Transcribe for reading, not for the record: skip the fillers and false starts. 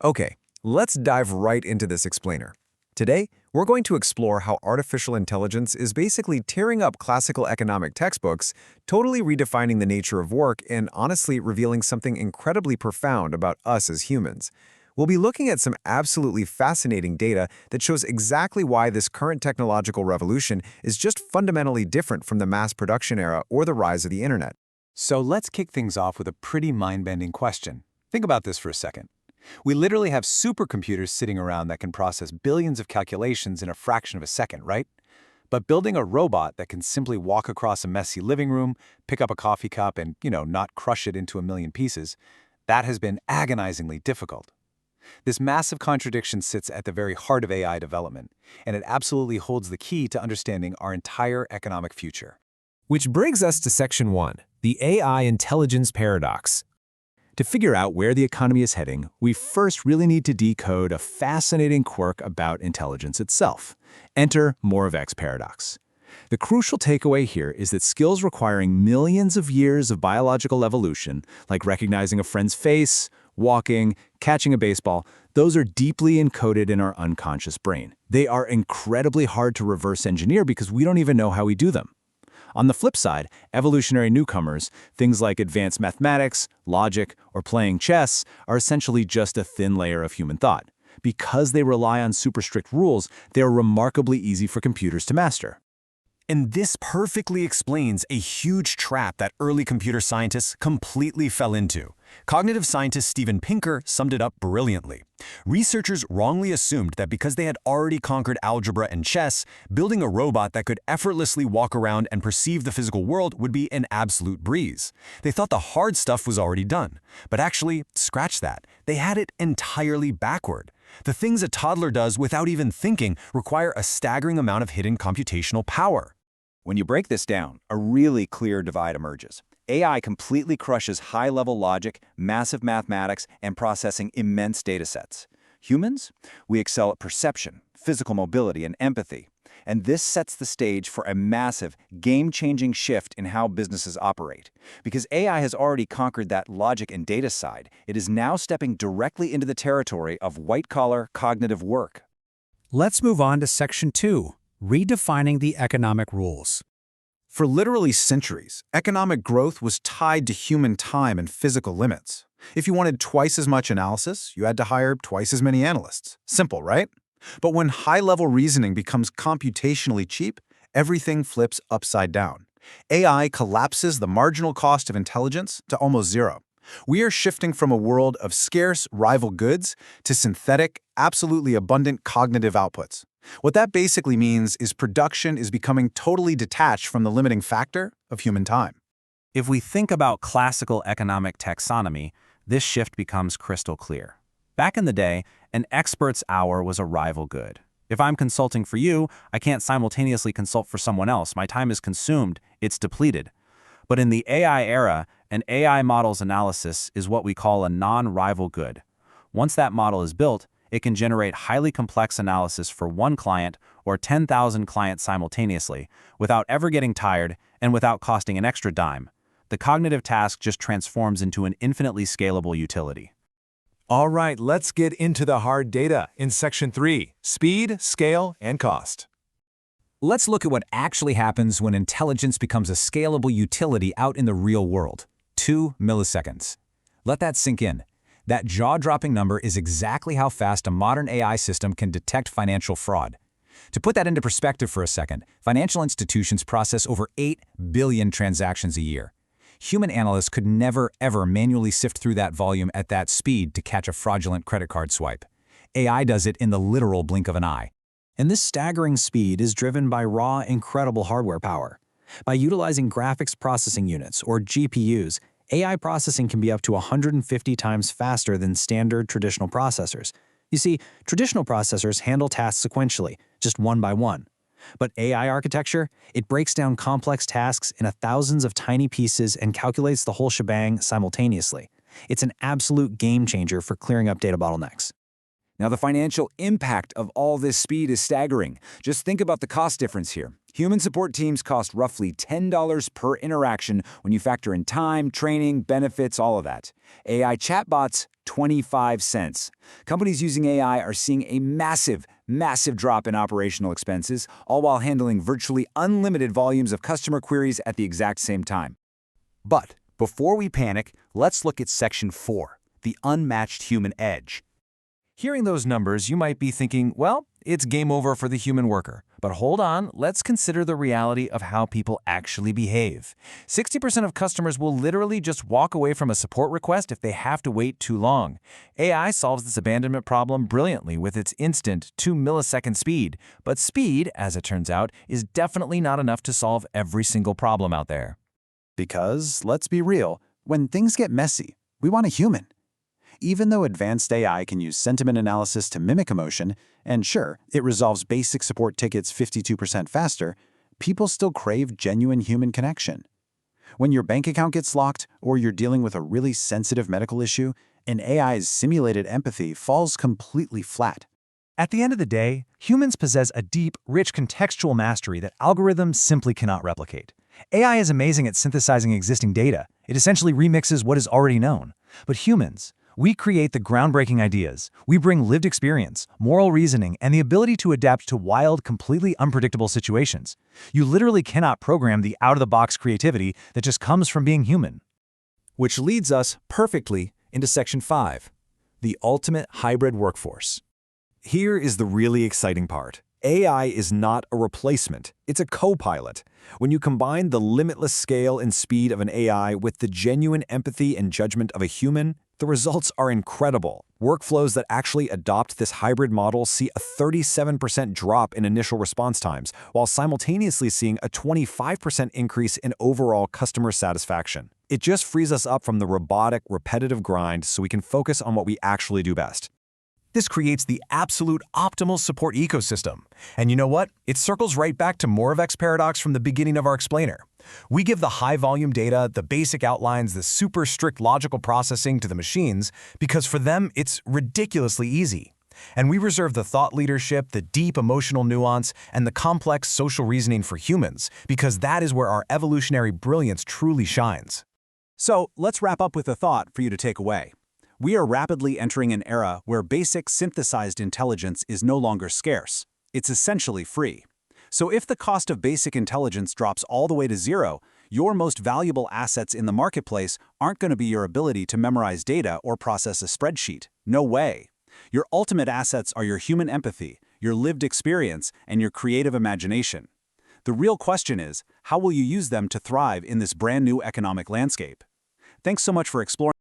Okay, let's dive right into this explainer. Today, we're going to explore how artificial intelligence is basically tearing up classical economic textbooks, totally redefining the nature of work, and honestly revealing something incredibly profound about us as humans. We'll be looking at some absolutely fascinating data that shows exactly why this current technological revolution is just fundamentally different from the mass production era or the rise of the internet. So let's kick things off with a pretty mind-bending question. Think about this for a second. We literally have supercomputers sitting around that can process billions of calculations in a fraction of a second, right? But building a robot that can simply walk across a messy living room, pick up a coffee cup, and, not crush it into a million pieces, that has been agonizingly difficult. This massive contradiction sits at the very heart of AI development, and it absolutely holds the key to understanding our entire economic future. Which brings us to Section 1, the AI intelligence paradox. To figure out where the economy is heading, we first really need to decode a fascinating quirk about intelligence itself. Enter more of X paradox. The crucial takeaway here is that skills requiring millions of years of biological evolution, like recognizing a friend's face, walking, catching a baseball, those are deeply encoded in our unconscious brain. They are incredibly hard to reverse engineer because we don't even know how we do them. On the flip side, evolutionary newcomers, things like advanced mathematics, logic, or playing chess, are essentially just a thin layer of human thought. Because they rely on super strict rules, they are remarkably easy for computers to master. And this perfectly explains a huge trap that early computer scientists completely fell into. Cognitive scientist Steven Pinker summed it up brilliantly. Researchers wrongly assumed that because they had already conquered algebra and chess, building a robot that could effortlessly walk around and perceive the physical world would be an absolute breeze. They thought the hard stuff was already done. But actually, scratch that. They had it entirely backward. The things a toddler does without even thinking require a staggering amount of hidden computational power. When you break this down, a really clear divide emerges. AI completely crushes high-level logic, massive mathematics, and processing immense datasets. Humans? We excel at perception, physical mobility, and empathy. And this sets the stage for a massive, game-changing shift in how businesses operate. Because AI has already conquered that logic and data side, it is now stepping directly into the territory of white-collar cognitive work. Let's move on to Section 2, redefining the economic rules. For literally centuries, economic growth was tied to human time and physical limits. If you wanted twice as much analysis, you had to hire twice as many analysts. Simple, right? But when high-level reasoning becomes computationally cheap, everything flips upside down. AI collapses the marginal cost of intelligence to almost zero. We are shifting from a world of scarce rival goods to synthetic, absolutely abundant cognitive outputs. What that basically means is production is becoming totally detached from the limiting factor of human time. If we think about classical economic taxonomy, this shift becomes crystal clear. Back in the day, an expert's hour was a rival good. If I'm consulting for you, I can't simultaneously consult for someone else. My time is consumed, it's depleted. But in the AI era, an AI model's analysis is what we call a non-rival good. Once that model is built, it can generate highly complex analysis for one client or 10,000 clients simultaneously, without ever getting tired and without costing an extra dime. The cognitive task just transforms into an infinitely scalable utility. All right, let's get into the hard data in Section 3, speed, scale, and cost. Let's look at what actually happens when intelligence becomes a scalable utility out in the real world. 2 milliseconds. Let that sink in. That jaw-dropping number is exactly how fast a modern AI system can detect financial fraud. To put that into perspective for a second, financial institutions process over 8 billion transactions a year. Human analysts could never, ever manually sift through that volume at that speed to catch a fraudulent credit card swipe. AI does it in the literal blink of an eye. And this staggering speed is driven by raw, incredible hardware power. By utilizing graphics processing units, or GPUs, AI processing can be up to 150 times faster than standard traditional processors. You see, traditional processors handle tasks sequentially, just one by one. But AI architecture, it breaks down complex tasks into thousands of tiny pieces and calculates the whole shebang simultaneously. It's an absolute game changer for clearing up data bottlenecks. Now, the financial impact of all this speed is staggering. Just think about the cost difference here. Human support teams cost roughly $10 per interaction when you factor in time, training, benefits, all of that. AI chatbots, 25 cents. Companies using AI are seeing a massive drop in operational expenses, all while handling virtually unlimited volumes of customer queries at the exact same time. But before we panic, let's look at Section 4, the unmatched human edge. Hearing those numbers, you might be thinking, well, it's game over for the human worker. But hold on, let's consider the reality of how people actually behave. 60% of customers will literally just walk away from a support request if they have to wait too long. AI solves this abandonment problem brilliantly with its instant 2-millisecond speed. But speed, as it turns out, is definitely not enough to solve every single problem out there. Because, let's be real, when things get messy, we want a human. Even though advanced AI can use sentiment analysis to mimic emotion, and sure, it resolves basic support tickets 52% faster, people still crave genuine human connection. When your bank account gets locked, or you're dealing with a really sensitive medical issue, an AI's simulated empathy falls completely flat. At the end of the day, humans possess a deep, rich contextual mastery that algorithms simply cannot replicate. AI is amazing at synthesizing existing data. It essentially remixes what is already known. But humans, we create the groundbreaking ideas. We bring lived experience, moral reasoning, and the ability to adapt to wild, completely unpredictable situations. You literally cannot program the out-of-the-box creativity that just comes from being human. Which leads us perfectly into Section 5, the ultimate hybrid workforce. Here is the really exciting part. AI is not a replacement, it's a co-pilot. When you combine the limitless scale and speed of an AI with the genuine empathy and judgment of a human, the results are incredible. Workflows that actually adopt this hybrid model see a 37% drop in initial response times, while simultaneously seeing a 25% increase in overall customer satisfaction. It just frees us up from the robotic, repetitive grind so we can focus on what we actually do best. This creates the absolute optimal support ecosystem. And you know what? It circles right back to Moravec's paradox from the beginning of our explainer. We give the high-volume data, the basic outlines, the super strict logical processing to the machines because for them, it's ridiculously easy. And we reserve the thought leadership, the deep emotional nuance, and the complex social reasoning for humans because that is where our evolutionary brilliance truly shines. So, let's wrap up with a thought for you to take away. We are rapidly entering an era where basic synthesized intelligence is no longer scarce. It's essentially free. So if the cost of basic intelligence drops all the way to zero, your most valuable assets in the marketplace aren't going to be your ability to memorize data or process a spreadsheet. No way. Your ultimate assets are your human empathy, your lived experience, and your creative imagination. The real question is, how will you use them to thrive in this brand new economic landscape? Thanks so much for exploring.